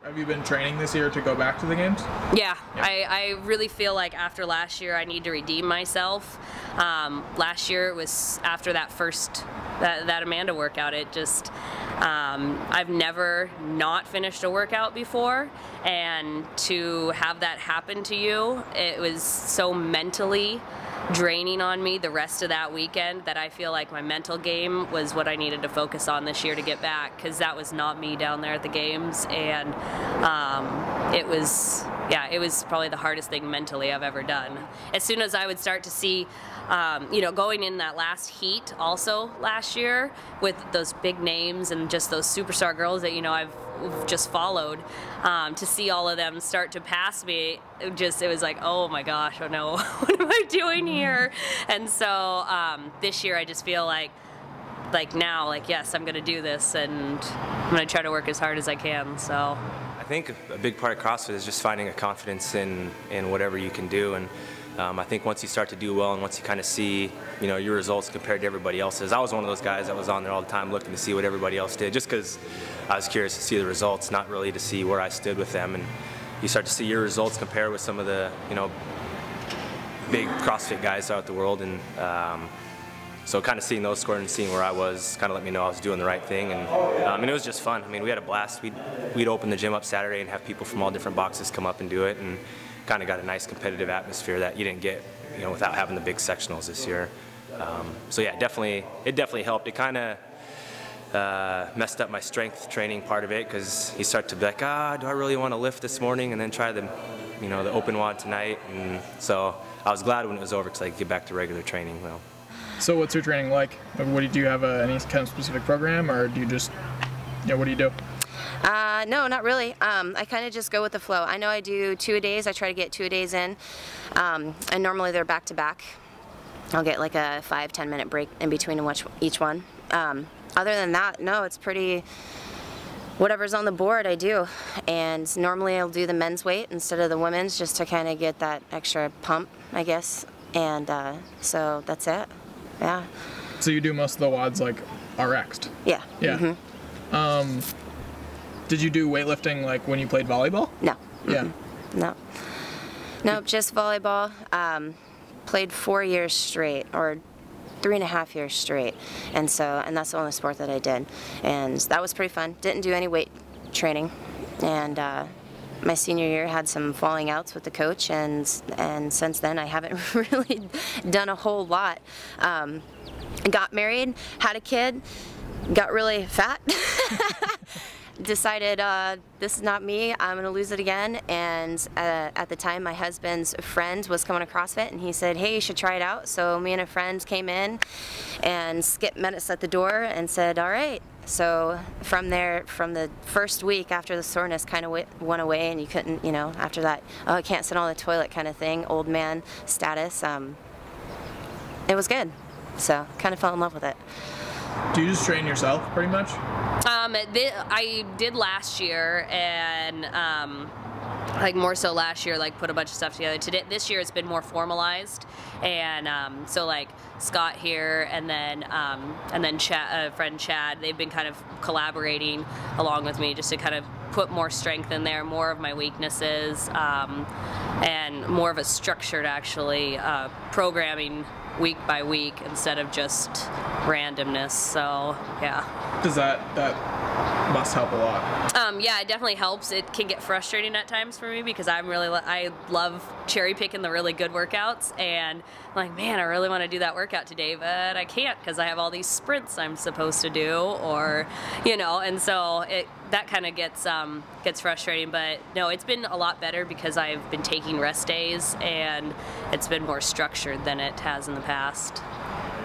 Have you been training this year to go back to the games? Yeah. I really feel like after last year I need to redeem myself. Last year it was after that that Amanda workout, it just, I've never not finished a workout before, and to have that happen to you, it was so mentally draining on me the rest of that weekend that I feel like my mental game was what I needed to focus on this year to get back, because that was not me down there at the games, and it was probably the hardest thing mentally I've ever done. As soon as I would start to see, you know, going in that last heat also last year with those big names and just those superstar girls that, you know, I've just followed, to see all of them start to pass me, it was like, oh my gosh, oh no, what am I doing here? And so this year I just feel like now, like, yes, I'm gonna do this, and I'm gonna try to work as hard as I can. So I think a big part of CrossFit is just finding a confidence in whatever you can do, and I think once you start to do well and once you kind of see, you know, your results compared to everybody else's. I was one of those guys that was on there all the time looking to see what everybody else did, just because I was curious to see the results, not really to see where I stood with them. And you start to see your results compare with some of the, you know, big CrossFit guys throughout the world, and so kind of seeing those scores and seeing where I was kind of let me know I was doing the right thing. And it was just fun. I mean, we had a blast. We'd open the gym up Saturday and have people from all different boxes come up and do it, and kind of got a nice competitive atmosphere that you didn't get, you know, without having the big sectionals this year. So yeah, it definitely helped. It kind of messed up my strength training part of it, because you start to be like, do I really want to lift this morning, and then try the, you know, the open WOD tonight. And so I was glad when it was over, because I could get back to regular training. Well. So what's your training like? Do you have any kind of specific program, or do you just, you know, what do you do? No, not really. I kind of just go with the flow. I know I do 2-a-days. I try to get 2-a-days in, and normally they're back-to-back. I'll get like a 5-10 minute break in between each one. Other than that, no, it's pretty, whatever's on the board I do. And normally I'll do the men's weight instead of the women's, just to kind of get that extra pump, I guess. And so that's it. Yeah. So you do most of the WODs like RX'd? Yeah. Yeah. Mm-hmm. Did you do weightlifting like when you played volleyball? No. Yeah. No. Nope, just volleyball. Played 4 years straight, or 3.5 years straight, and that's the only sport that I did, and that was pretty fun. Didn't do any weight training, and my senior year had some falling outs with the coach, and since then I haven't really done a whole lot. Got married, had a kid, got really fat. Decided this is not me, I'm going to lose it again, and at the time my husband's friend was coming to CrossFit, and he said, hey, you should try it out. So me and a friend came in, and Skip met us at the door and said, all right. So from there, from the first week after the soreness kind of went away, and you couldn't, you know, after that, oh, I can't sit on the toilet kind of thing, old man status, it was good. So kind of fell in love with it. Do you just train yourself pretty much? I did last year, and like more so last year, like put a bunch of stuff together. This year it's been more formalized, and so like Scott here, and then Chad, friend Chad, they've been kind of collaborating along with me just to kind of put more strength in there, more of my weaknesses, and more of a structured actually programming week by week instead of just randomness. So yeah. Does that must help a lot? Yeah, it definitely helps. It can get frustrating at times for me, because I love cherry picking the really good workouts, and I'm like, man, I really want to do that workout today, but I can't because I have all these sprints I'm supposed to do, or, you know, and so that kind of gets frustrating. But no, it's been a lot better because I've been taking rest days, and it's been more structured than it has in the past.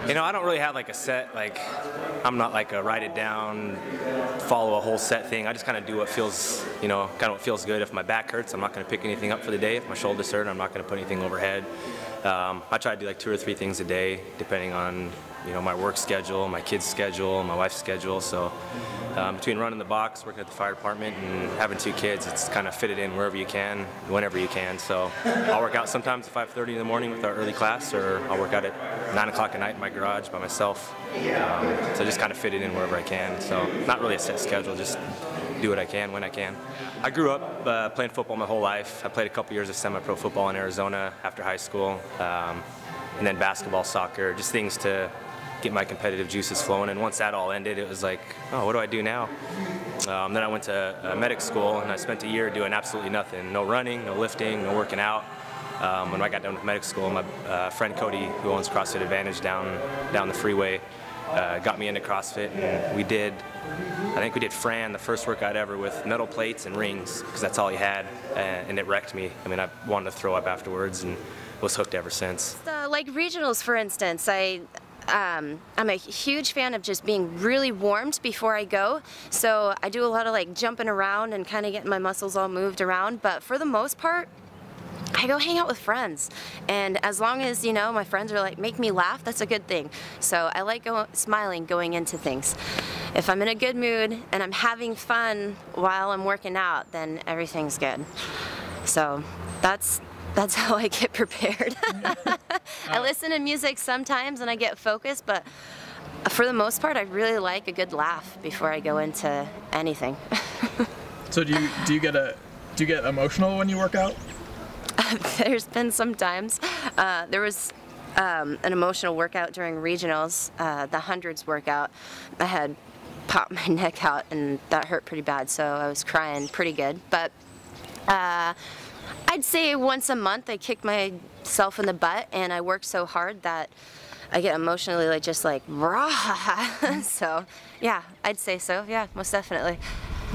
You know, I don't really have like a set, like, I'm not like a write it down, follow a whole set thing. I just kind of do what feels, you know, kind of what feels good. If my back hurts, I'm not going to pick anything up for the day. If my shoulders hurt, I'm not going to put anything overhead. I try to do like 2 or 3 things a day, depending on, you know, my work schedule, my kids' schedule, my wife's schedule. So between running the box, working at the fire department, and having 2 kids, it's kind of fit it in wherever you can, whenever you can. So I'll work out sometimes at 5:30 in the morning with our early class, or I'll work out at 9 o'clock at night in my garage by myself. So just kind of fit it in wherever I can. So not really a set schedule, just do what I can when I can. I grew up playing football my whole life. I played a couple years of semi-pro football in Arizona after high school, and then basketball, soccer, just things to get my competitive juices flowing. And once that all ended, it was like, oh, what do I do now? Then I went to medic school, and I spent a year doing absolutely nothing. No running, no lifting, no working out. When I got done with medic school, my friend Cody, who owns CrossFit Advantage down the freeway, got me into CrossFit, and I think we did Fran, the first workout ever, with metal plates and rings, because that's all he had, and it wrecked me. I mean, I wanted to throw up afterwards, and was hooked ever since. Like regionals, for instance, I'm a huge fan of just being really warmed before I go, so I do a lot of like jumping around and kind of getting my muscles all moved around, but for the most part, I go hang out with friends, and as long as, you know, my friends are like, make me laugh, that's a good thing. So I like smiling going into things. If I'm in a good mood and I'm having fun while I'm working out, then everything's good. So that's how I get prepared. I listen to music sometimes and I get focused, but for the most part, I really like a good laugh before I go into anything. So do you get emotional when you work out? There's been some times. There was an emotional workout during regionals, the hundreds workout. I had popped my neck out and that hurt pretty bad, so I was crying pretty good. But I'd say once a month I kick myself in the butt, and I work so hard that I get emotionally rah. So yeah, I'd say so. Yeah, most definitely.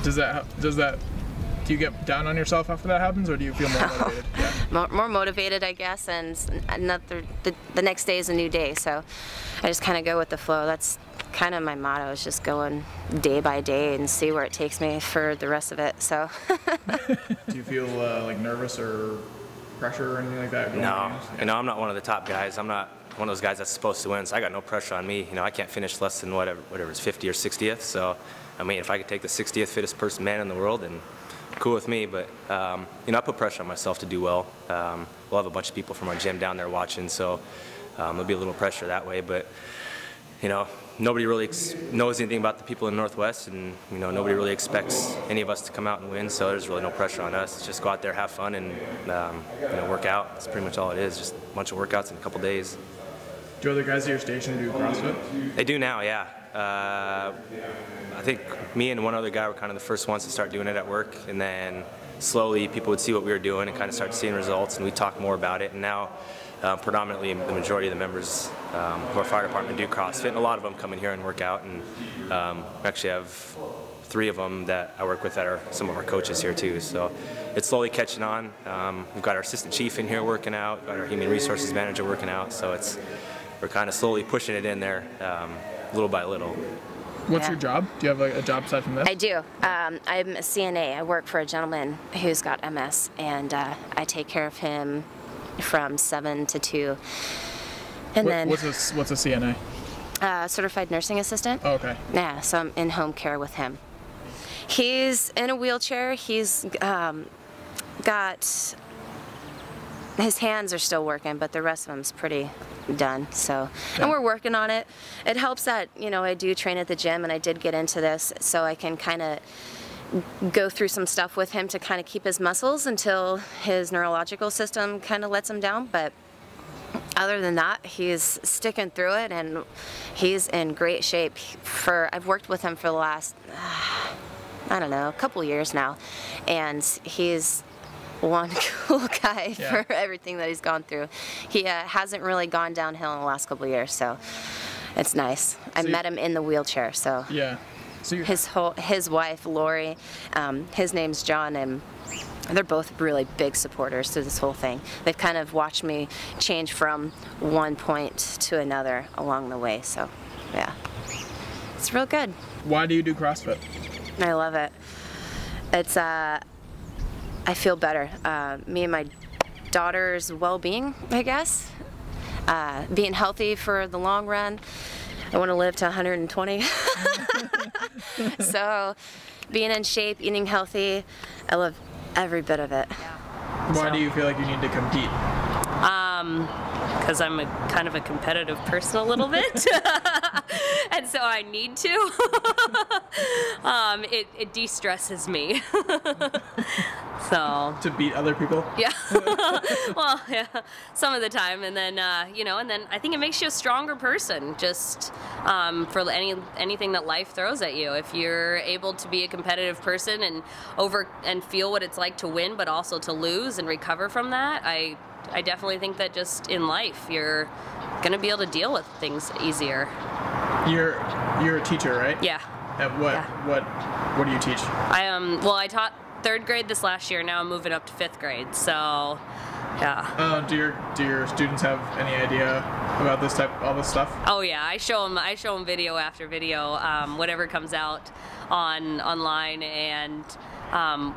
Do you get down on yourself after that happens, or do you feel more motivated? Yeah. More motivated, I guess, and the next day is a new day, so I just kind of go with the flow. That's kind of my motto, is just going day by day and see where it takes me for the rest of it. So. Do you feel like nervous or pressure or anything like that? No, I'm not one of the top guys. I'm not one of those guys that's supposed to win, so I got no pressure on me. You know, I can't finish less than whatever is 50 or 60th. So, I mean, if I could take the 60th fittest man in the world, then cool with me. But you know, I put pressure on myself to do well. We'll have a bunch of people from our gym down there watching, so there'll be a little pressure that way. But you know, nobody really knows anything about the people in the Northwest, and you know, nobody really expects any of us to come out and win. So there's really no pressure on us. It's just go out there, have fun, and you know, work out. That's pretty much all it is. Just a bunch of workouts in a couple days. Do other guys at your station do CrossFit? They do now, yeah. I think me and one other guy were kind of the first ones to start doing it at work, and then slowly people would see what we were doing and kind of start seeing results, and we talk more about it. And now predominantly the majority of the members of our fire department do CrossFit, and a lot of them come in here and work out. And we actually have 3 of them that I work with that are some of our coaches here too. So it's slowly catching on. We've got our assistant chief in here working out, got our human resources manager working out. So we're kind of slowly pushing it in there, little by little. What's your job? Do you have a job aside from this? I do. I'm a CNA. I work for a gentleman who's got MS, and I take care of him from 7 to 2. And then what's a CNA? Certified nursing assistant. Oh, okay. Yeah, so I'm in home care with him. He's in a wheelchair. He's got, his hands are still working, but the rest of him's pretty done. So, yeah. And we're working on it. It helps that, you know, I do train at the gym, and I did get into this, so I can kind of go through some stuff with him to kind of keep his muscles until his neurological system kind of lets him down. But other than that, he's sticking through it, and he's in great shape. I've worked with him for the last, I don't know, a couple years now, and he's one cool guy for everything that he's gone through. He hasn't really gone downhill in the last couple of years, so it's nice. I met him in the wheelchair, so yeah. So his wife Lori, his name's John, and they're both really big supporters to this whole thing. They've kind of watched me change from one point to another along the way, so yeah, it's real good. Why do you do CrossFit? I love it. It's I feel better. Me and my daughter's well-being, I guess. Being healthy for the long run. I want to live to 120. So being in shape, eating healthy, I love every bit of it. Why do you feel like you need to compete? Because I'm kind of a competitive person a little bit. and so I need to. It de-stresses me. So. To beat other people? Yeah. Well, yeah, some of the time, and then you know, and then I think it makes you a stronger person. Just for anything that life throws at you. If you're able to be a competitive person and feel what it's like to win, but also to lose and recover from that, I definitely think that just in life you're gonna be able to deal with things easier. You're a teacher, right? Yeah. At what do you teach? Well, I taught 3rd grade this last year. Now I'm moving up to 5th grade. So, yeah. Do your students have any idea about all this stuff? Oh yeah, I show them video after video, whatever comes out online, and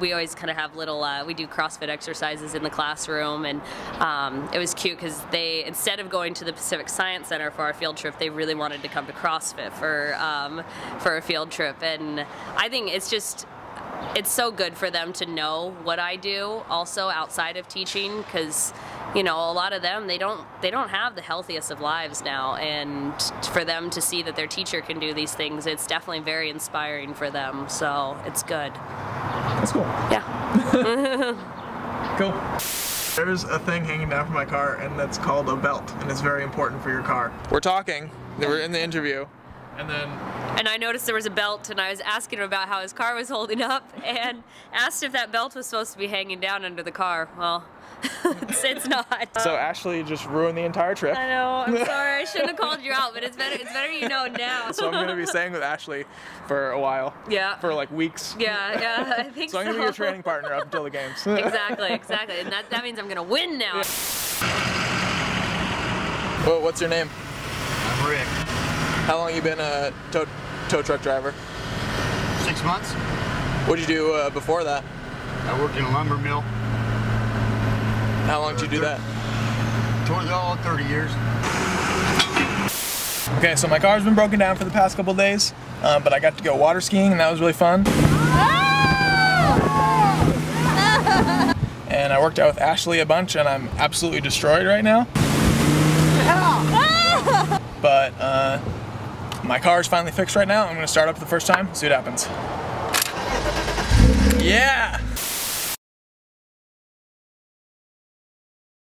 we always kind of have little, we do CrossFit exercises in the classroom, and it was cute because they, instead of going to the Pacific Science Center for our field trip, they really wanted to come to CrossFit for a field trip, and I think it's so good for them to know what I do also outside of teaching, because you know, a lot of them, they don't have the healthiest of lives now, and for them to see that their teacher can do these things, it's definitely very inspiring for them, so it's good. That's cool. Yeah. Cool. There's a thing hanging down from my car, and that's called a belt, and it's very important for your car. We're talking, we're in the interview, and I noticed there was a belt, and I was asking him about how his car was holding up, and asked if that belt was supposed to be hanging down under the car. Well, it's not. So Ashleigh just ruined the entire trip. I know, I'm sorry, I shouldn't have called you out, but it's better you know now. So I'm going to be staying with Ashleigh for a while. Yeah. For like weeks. Yeah, I think so. So I'm going to be your training partner up until the games. Exactly, and that means I'm going to win now. Yeah. Well, what's your name? I'm Rick. How long you been a tow truck driver? 6 months. What did you do before that? I worked in a lumber mill. How long did you do that? 30 years. Okay, so my car's been broken down for the past couple days, but I got to go water skiing, and that was really fun. And I worked out with Ashleigh a bunch, and I'm absolutely destroyed right now. But my car's finally fixed right now. I'm gonna start up the first time, see what happens. Yeah!